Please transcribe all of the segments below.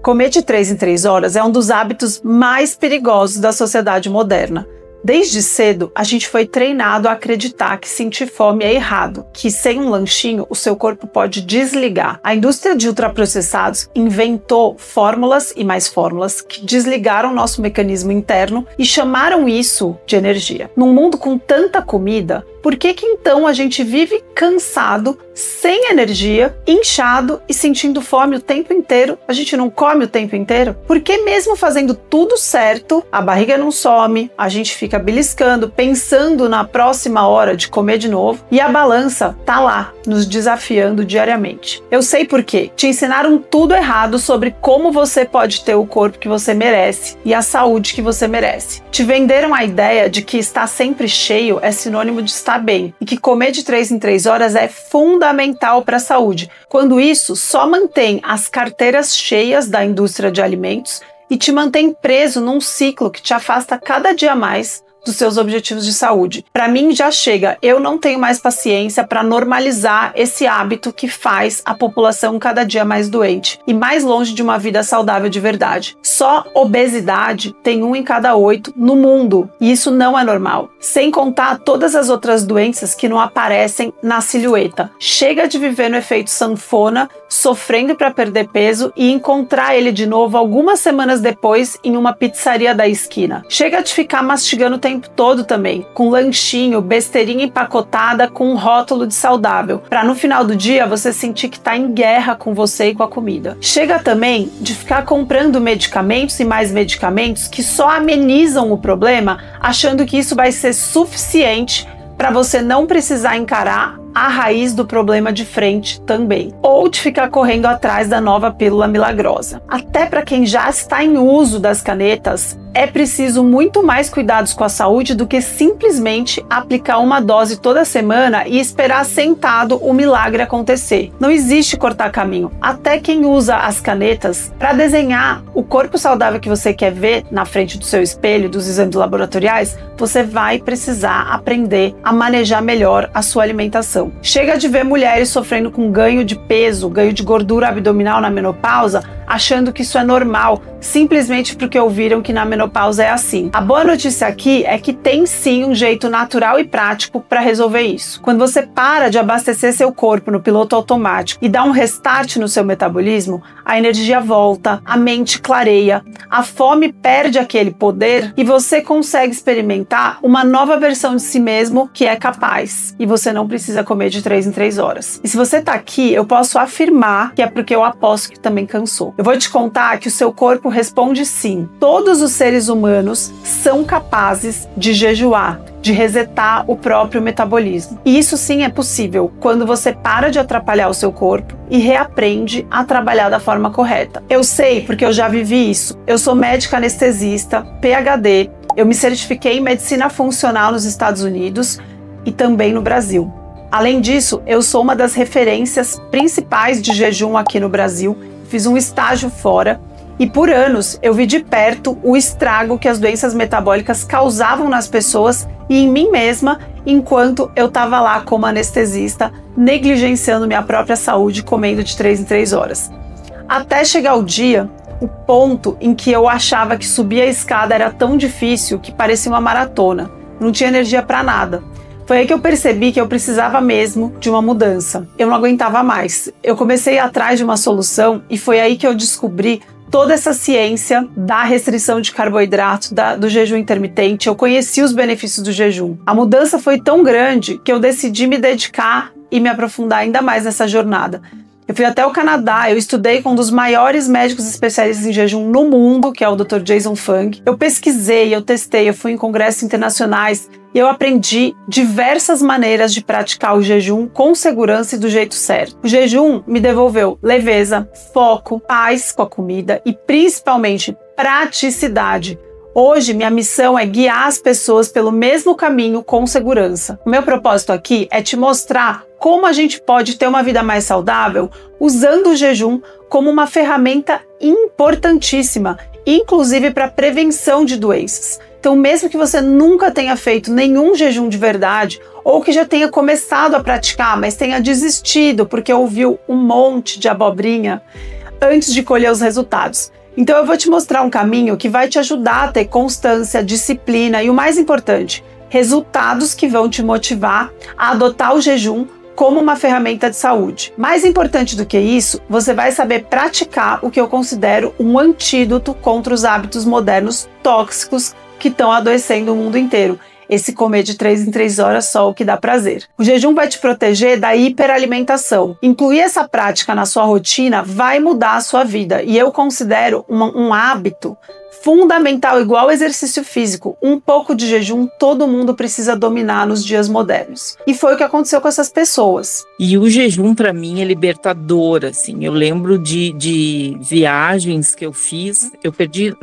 Comer de 3 em 3 horas é um dos hábitos mais perigosos da sociedade moderna. Desde cedo, a gente foi treinado a acreditar que sentir fome é errado, que sem um lanchinho o seu corpo pode desligar. A indústria de ultraprocessados inventou fórmulas e mais fórmulas que desligaram nosso mecanismo interno e chamaram isso de energia. Num mundo com tanta comida, por que então a gente vive cansado, sem energia, inchado e sentindo fome o tempo inteiro? A gente não come o tempo inteiro? Porque mesmo fazendo tudo certo, a barriga não some, a gente fica beliscando, pensando na próxima hora de comer de novo e a balança tá lá, nos desafiando diariamente. Eu sei por quê. Te ensinaram tudo errado sobre como você pode ter o corpo que você merece e a saúde que você merece. Te venderam a ideia de que estar sempre cheio é sinônimo de estar bem e que comer de 3 em 3 horas é fundamental para a saúde, quando isso só mantém as carteiras cheias da indústria de alimentos e te mantém preso num ciclo que te afasta cada dia mais dos seus objetivos de saúde. Para mim já chega, eu não tenho mais paciência para normalizar esse hábito que faz a população cada dia mais doente e mais longe de uma vida saudável de verdade. Só obesidade tem 1 em cada 8 no mundo e isso não é normal. Sem contar todas as outras doenças que não aparecem na silhueta. Chega de viver no efeito sanfona, sofrendo para perder peso e encontrar ele de novo algumas semanas depois em uma pizzaria da esquina. Chega de ficar mastigando o tempo todo também, com lanchinho, besteirinha empacotada com um rótulo de saudável, para no final do dia você sentir que tá em guerra com você e com a comida. Chega também de ficar comprando medicamentos e mais medicamentos que só amenizam o problema, achando que isso vai ser suficiente para você não precisar encarar a raiz do problema de frente também, ou de ficar correndo atrás da nova pílula milagrosa. Até para quem já está em uso das canetas, é preciso muito mais cuidados com a saúde do que simplesmente aplicar uma dose toda semana e esperar sentado o milagre acontecer. Não existe cortar caminho. Até quem usa as canetas para desenhar o corpo saudável que você quer ver na frente do seu espelho, dos exames laboratoriais, você vai precisar aprender a manejar melhor a sua alimentação. Chega de ver mulheres sofrendo com ganho de peso, ganho de gordura abdominal na menopausa, achando que isso é normal, simplesmente porque ouviram que na menopausa é assim. A boa notícia aqui é que tem sim um jeito natural e prático para resolver isso. Quando você para de abastecer seu corpo no piloto automático e dá um restart no seu metabolismo, a energia volta, a mente clareia, a fome perde aquele poder e você consegue experimentar uma nova versão de si mesmo que é capaz. E você não precisa comer de 3 em 3 horas. E se você tá aqui, eu posso afirmar que é porque eu aposto que também cansou. Eu vou te contar que o seu corpo responde sim. Todos os seres humanos são capazes de jejuar, de resetar o próprio metabolismo. E isso sim é possível quando você para de atrapalhar o seu corpo e reaprende a trabalhar da forma correta. Eu sei porque eu já vivi isso. Eu sou médica anestesista, PhD, eu me certifiquei em medicina funcional nos Estados Unidos e também no Brasil. Além disso, eu sou uma das referências principais de jejum aqui no Brasil. Fiz um estágio fora e por anos eu vi de perto o estrago que as doenças metabólicas causavam nas pessoas e em mim mesma, enquanto eu estava lá como anestesista, negligenciando minha própria saúde, comendo de 3 em 3 horas. Até chegar o dia, o ponto em que eu achava que subir a escada era tão difícil que parecia uma maratona, não tinha energia para nada. Foi aí que eu percebi que eu precisava mesmo de uma mudança. Eu não aguentava mais. Eu comecei atrás de uma solução e foi aí que eu descobri toda essa ciência da restrição de carboidrato, do jejum intermitente. Eu conheci os benefícios do jejum. A mudança foi tão grande que eu decidi me dedicar e me aprofundar ainda mais nessa jornada. Eu fui até o Canadá, eu estudei com um dos maiores médicos especialistas em jejum no mundo, que é o Dr. Jason Fung. Eu pesquisei, eu testei, eu fui em congressos internacionais e eu aprendi diversas maneiras de praticar o jejum com segurança e do jeito certo. O jejum me devolveu leveza, foco, paz com a comida e principalmente praticidade. Hoje, minha missão é guiar as pessoas pelo mesmo caminho com segurança. O meu propósito aqui é te mostrar como a gente pode ter uma vida mais saudável usando o jejum como uma ferramenta importantíssima, inclusive para prevenção de doenças. Então, mesmo que você nunca tenha feito nenhum jejum de verdade, ou que já tenha começado a praticar, mas tenha desistido porque ouviu um monte de abobrinha, antes de colher os resultados. Então eu vou te mostrar um caminho que vai te ajudar a ter constância, disciplina e o mais importante, resultados que vão te motivar a adotar o jejum como uma ferramenta de saúde. Mais importante do que isso, você vai saber praticar o que eu considero um antídoto contra os hábitos modernos tóxicos que estão adoecendo o mundo inteiro. Esse comer de 3 em 3 horas só o que dá prazer. O jejum vai te proteger da hiperalimentação. Incluir essa prática na sua rotina vai mudar a sua vida e eu considero um hábito fundamental, igual exercício físico. Um pouco de jejum todo mundo precisa dominar nos dias modernos. E foi o que aconteceu com essas pessoas. E o jejum para mim é libertador, assim. Eu lembro de viagens que eu fiz. Eu perdi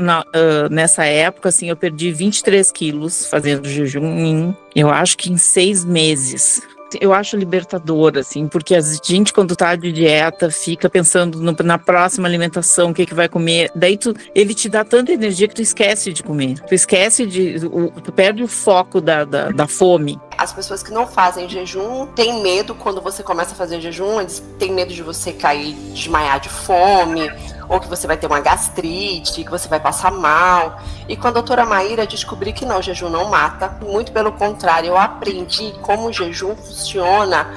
nessa época, assim, eu perdi 23 quilos fazendo jejum eu acho que em 6 meses. Eu acho libertador, assim, porque a gente, quando tá de dieta, fica pensando na próxima alimentação, o que vai comer. Daí ele te dá tanta energia que tu esquece de comer. Tu perde o foco da fome. As pessoas que não fazem jejum têm medo quando você começa a fazer jejum, eles têm medo de você cair, desmaiar de fome, ou que você vai ter uma gastrite, que você vai passar mal. E com a doutora Maíra descobri que não, o jejum não mata. Muito pelo contrário, eu aprendi como o jejum funciona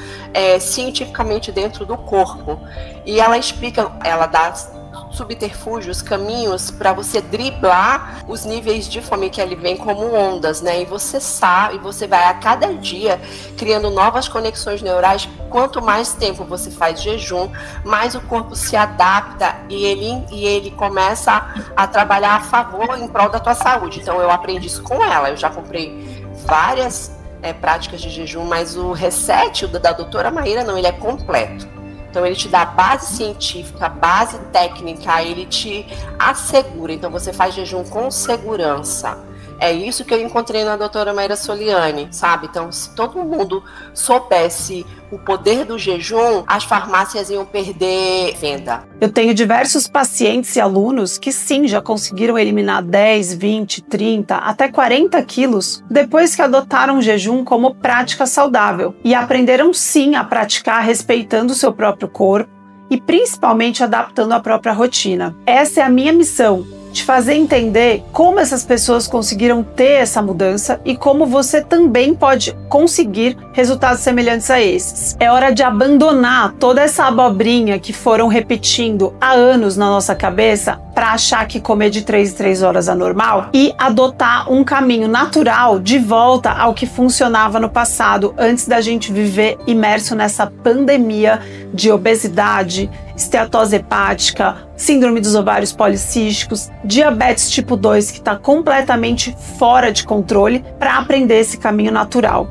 cientificamente dentro do corpo. E ela explica, ela dá subterfúgios, caminhos para você driblar os níveis de fome que ali vem como ondas, né? E você sabe, você vai a cada dia criando novas conexões neurais. Quanto mais tempo você faz jejum, mais o corpo se adapta e ele começa a trabalhar a favor em prol da tua saúde. Então eu aprendi isso com ela. Eu já comprei várias práticas de jejum, mas o reset da doutora Maíra não, ele é completo. Então ele te dá base científica, base técnica, ele te assegura. Então você faz jejum com segurança. É isso que eu encontrei na doutora Maíra Soliani, sabe? Então se todo mundo soubesse o poder do jejum, as farmácias iam perder venda. Eu tenho diversos pacientes e alunos que sim, já conseguiram eliminar 10, 20, 30, até 40 quilos depois que adotaram o jejum como prática saudável e aprenderam sim a praticar respeitando o seu próprio corpo e principalmente adaptando a própria rotina. Essa é a minha missão, te fazer entender como essas pessoas conseguiram ter essa mudança e como você também pode conseguir resultados semelhantes a esses. É hora de abandonar toda essa abobrinha que foram repetindo há anos na nossa cabeça para achar que comer de 3 em 3 horas é normal e adotar um caminho natural de volta ao que funcionava no passado, antes da gente viver imerso nessa pandemia de obesidade, esteatose hepática, síndrome dos ovários policísticos, diabetes tipo 2 que está completamente fora de controle, para aprender esse caminho natural.